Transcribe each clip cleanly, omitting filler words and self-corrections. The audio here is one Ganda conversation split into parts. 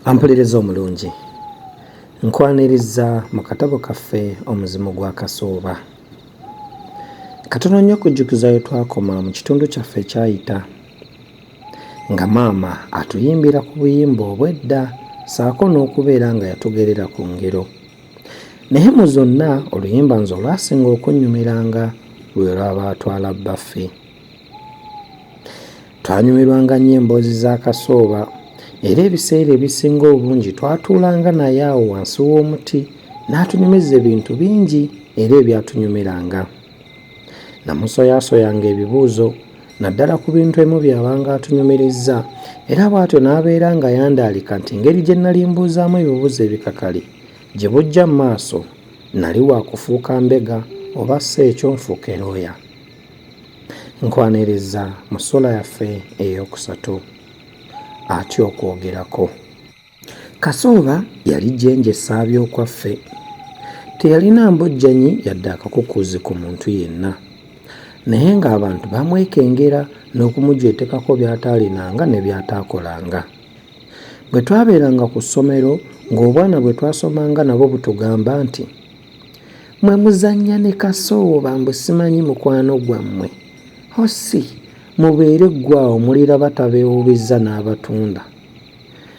Ampuliriza omulungi, nkwaniriza mu katabo kaffe omuzimu gwa Kasooba. Katono nnyo okujjukiza we twakoma mu kitundu kyaffe ekyayita, nga maama atuyimbira ku buyimba obw'edda ssaako n'okubeera nga yatugerera ku ngero. Naye mu zonna oluyimba nze olwasinga okunnyumiranga lwe lwaba atwala bbaffe. Twanyumirwanga nnyo emboozi za Kasooba, era ebiseera ebisinga obungi twatuulanga naye awo wansi w'omuti n'atunyumiza ebintu bingi era ebyatunyumiranga. Namusoyaasoyanga ebibuuzo naddala ku bintu ebimu by'abanga atunyumirizza, era bw'atyo n'abeera nga yandaalika nti engeri gye nali mbuuzaamu ebibuuzo ebikakali gye bujja mu maaso nali wa kufuuka mbega oba si ekyo nfuuke looya. Nkwaniriza mu ssola yaffe ey'okusatu. Atya okwogerako. Kasooba yali jjenje essaaby'okwaffe. Teyalina mbojjanyi yadde akakukuuzi ku muntu yenna, naye ng'abantu bamwekengera n'okumujwetekako by'ataalinanga ne by'ataakolanga. Bwe twabeeranga ku ssomero ng'obwana bwe twasomanga nabo butugamba nti, "Mwe muzannya ne Kasooba mbwe simanyi mukwano gwammwe, hosi mubeere ggwaawo mulira batabeewuubizza n'abatunda."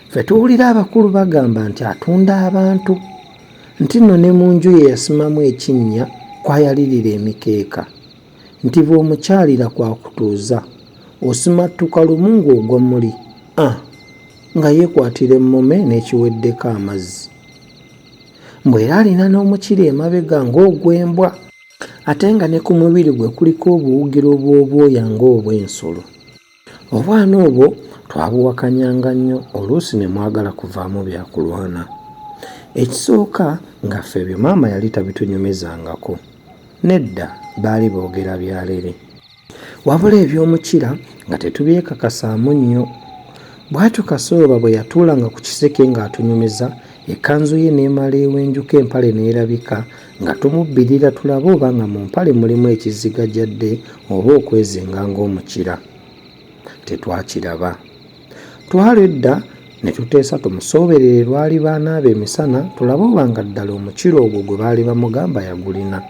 Ffe tuwulira abakulu bagamba nti atunda abantu, nti nno ne mu nju ye yasimamu ekinnya kw'ayalirira emikeeka, nti bw'omukyalira kwakutuuza osimattuka lumu ng'ogwa muli, nga yeekwatira emmome n'ekiweddeko amazzi. Mbw'era alina n'omukira emabega ng'ogw'embwa, ate nga ne ku mubiri gwe kuliko obuwugiro bw'obwoya ng'obw'ensolo. Obwana obwo twabuwakanyanga nnyo, oluusi ne mwagala kuvaamu byakulwana. Ekisooka nga ffe ebyo maama yali tabitunyumizangako. Nedda baali boogera byalere. Wabula eby'omukira nga tetubyekakasaamu nnyo. Bw'atyo Kasooba bwe yatuulanga ku kiseke ng'atunyumiza, ekkanzu ye n'emala ewenjuka empale n'erabika nga tumubbirira tulabe oba nga mu mpale mulimu ekizigajjadde oba okwezinga ng'omukira. Tetwakiraba. Twaludda ne tuteesa tumusooberere lwali baanaaba emisana tulabe oba nga ddala omukira ogwo gwe baali bamugamba yagulina.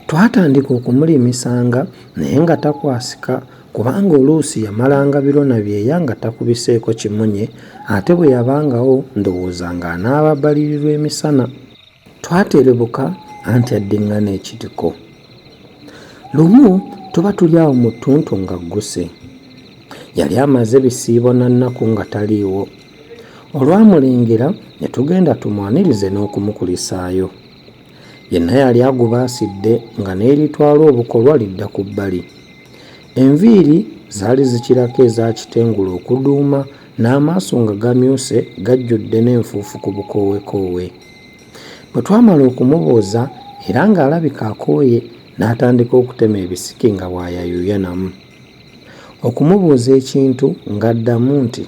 Twatandika okumulimisanga naye nga takwasika, kubanga oluusi yamalanga birona byeya nga takubiseeko kimunye, ate bwe yabangawo ndowooza ng'anaaba bbalirirwa emisana. Twaterebuka anti addiŋŋana ekitiko. Lumu tuba tuli awo mu ttuntu nga gguse. Yali amaze bisiibo na nnaku nga taliiwo. Olwamulengera ne tugenda tumwanirize n'okumukulisaayo. Yenna yali agubaasidde nga n'eritwala obukolwa lidda ku bbali. Enviiri zaali zikirako eza kitengula okuduuma, n'amaaso nga gamyuse gajjudde n'enfuufu ku bukoowekoowe. Bwe twamala okumubuuza era ng'alabika akooye, n'atandika okutema ebisiki nga bw'ayayuuyanamu. Okumubuuza ekintu ng'addamu nti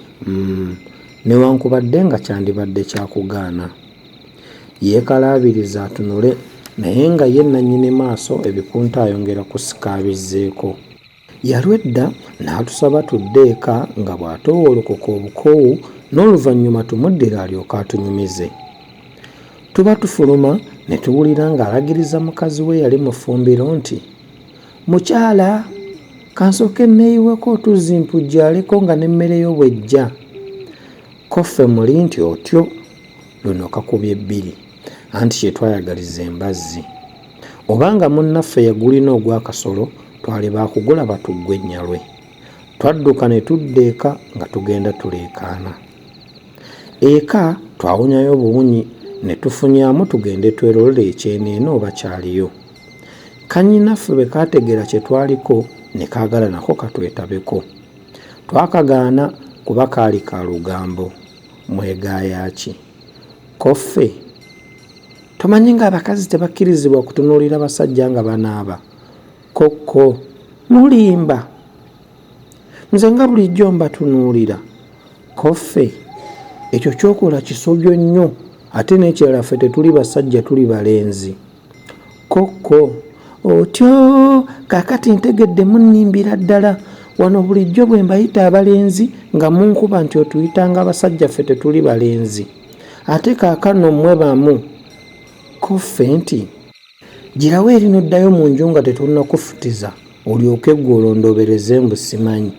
newankubadde nga kyandibadde kyakugaana. Yeekalaabiriza atunule, naye nga ye nannyini maaso ebikunta ayongera kusikaabizeeko. Yalwedda n'atusaba tudde eka nga bw'atoowolokoka obukoowu n'oluvannyuma tumuddire alyoke atunyumize. Tuba tufuluma ne tuwulira ng'alagiriza mukazi we yali mu ffumbiro nti, "Mukyala, kansooke neeyiweko otuzzi mpujjaaleko nga n'emmere yo bw'ejja." Ko ffe muli nti otyo, luno kakubye bbiri, anti kye twayagaliza embazzi. Obanga munnaffe yagulina ogw'akasolo twali baakugula batuggwe ennyalwe. Twadduka ne tudda eka nga tugenda tuleekaana. Eka twawunyayo buwunyi ne tufunyaamu tugende twerolere ekyeneeno oba kyaliyo. Kannyinaffe bwe kaategeera kye twaliko ne kaagala nako katwetabeko. Twakagaana kuba kaali ka lugambo. Mwegaayaki. Ko ffe tomanyi ng'abakazi tebakkirizibwa kutunuulira basajja nga banaaba. Kokko mulimba. Nze nga bulijjo mbatunuulira. Ko ffe ekyo ky'okola kisobyo nnyo, ate n'ekirala ffe tetuli basajja, tuli balenzi. Kokko otyo kaakati ntegedde munnimbira ddala Wano bulijjo bwe mbayita abalenzi nga munkuba nti otuyitanga abasajja ffe tetuli balenzi. Ate kaakano mmwe bamu ko ffe nti girawo eri n'oddayo mu nju nga tetunnakufutiza olyoke ggwe olondobereze mbu simanyi.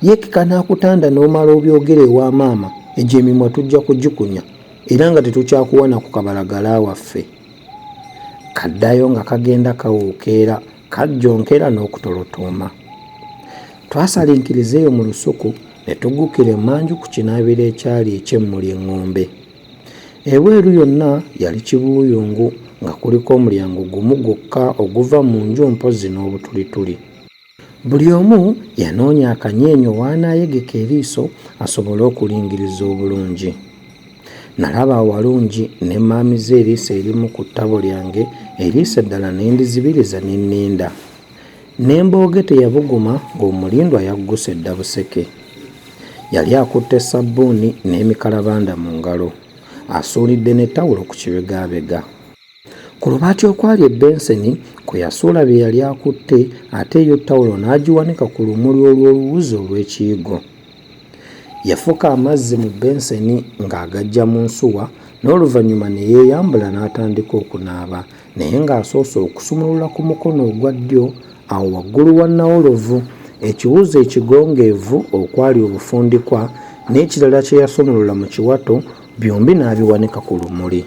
Yeekika n'akutanda n'omala obyogera ewa maama, egyo emimwa tujja kugikunya era nga tetukyakuwana ku kabalagala waffe. Kaddayo nga kagenda kawuukeera kajjonkera n'okutolotooma. Twasalinkiriza eyo mu lusuku ne tuggukira emmanju ku kinaabiro ekyali eky'emmuli eŋŋombe. Ebweru yonna yali kibuuyungu nga kuliko omulyango gumu gwokka oguva mu nju mpozi n'obutulituli. Buli omu yanoonya akanyeenyo w'anaayegeka eriiso asobole okulingiriza obulungi. Nalaba awalungi ne maamiza eriiso erimu ku ttabo lyange eriiso eddala ne ndizibiriza ne nninda. N'embooge teyabuguma ng'omulindwa yagguse edda buseke. Yali akutte sabbuuni n'emikalabanda mu ngalo, asuulidde ne tawulo ku kibegaabega. Ku lubaati okwali ebbenseni kwe yasuula bye yali akutte ate eyo tawulo n'agiwanika ku lumuli olw'oluwuzi olw'ekiyigo. Yafuka amazzi mu benseni ng'agajja mu nsuwa n'oluvannyuma ne yeeyambula n'atandika okunaaba naye ng'asoose okusumulula ku mukono ogwa ddyo awo waggulu wa nawolovu ekiwuzi ekigongeevu okwali obufundikwa n'ekirala kye yasumulula mu kiwato byombi n'abiwanika ku lumuli.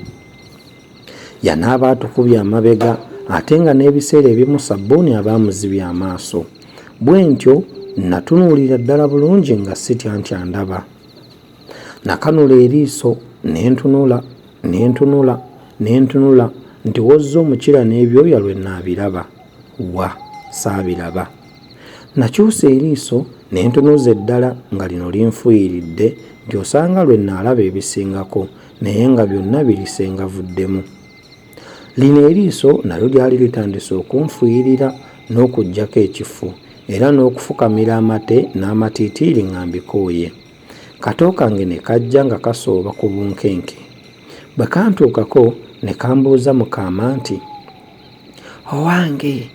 Yanaaba atukubye amabega ate nga n'ebiseera ebimu sabbuuni abaamuzibya amaaso. Bwe ntyo natunuulira ddala bulungi nga sitya ntya ndaba. Nakanula eriiso nentunula nti wozza omukira n'ebyoya lwe naabiraba. Wa saabiraba. Nakyusa eriiso nentunuza eddala nga lino linfuyiridde nti osanga lwe naalaba ebisingako naye nga byonna birisengavuddemu. Lino eriiso nalyo lyali litandise okunfuyirira n'okuggyako ekifu era n'okufukamira amate n'amatiitiiri nga mbikooye. Kato kange ne kajja nga kasooba ku bunkenke. Bwe kantuukako ne kambuuza mu kaama nti, "Owange,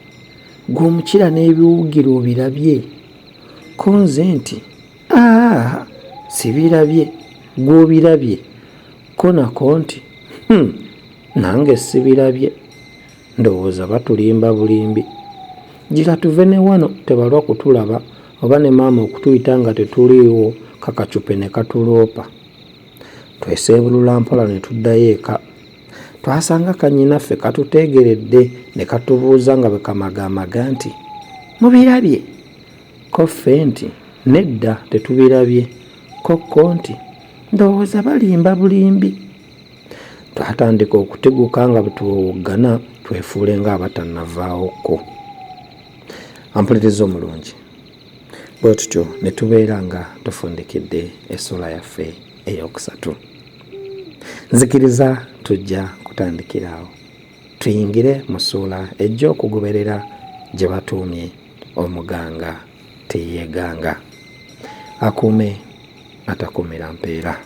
gwe omukira n'ebiwuugiro obirabye?" Ko nze nti, sibirabye, gwe obirabye?" Ko nako nti, nange sibirabye. Ndowooza batulimba bulimbi. Gira tuve ne wano tebalwa kutulaba oba ne maama okutuyita nga tetuliiwo kakacupe ne katuloopa. Tweseebulula mpola ne tuddayo eka. Twasanga kannyinaffe katuteegeredde ne katubuuza nga bwe kamagaamaga nti, "Mubirabye?" Ko ffe nti, "Nedda tetubirabye." Ko nti, "Ndowooza balimba bulimbi." Twatandika okuteguka nga bwe tuwowoggana twefuule ng'abatannavaawoko. Ampuliriza omulungi. Bwe tutyo ne tubeera nga tufundikidde essula yaffe ey'okusatu. Nzikiriza tujja kutandikira awo. Tuyingire mu ssuula ejja okugoberera gye batuumye omuganga teyeeganga. Akuume atakuumira mpeera.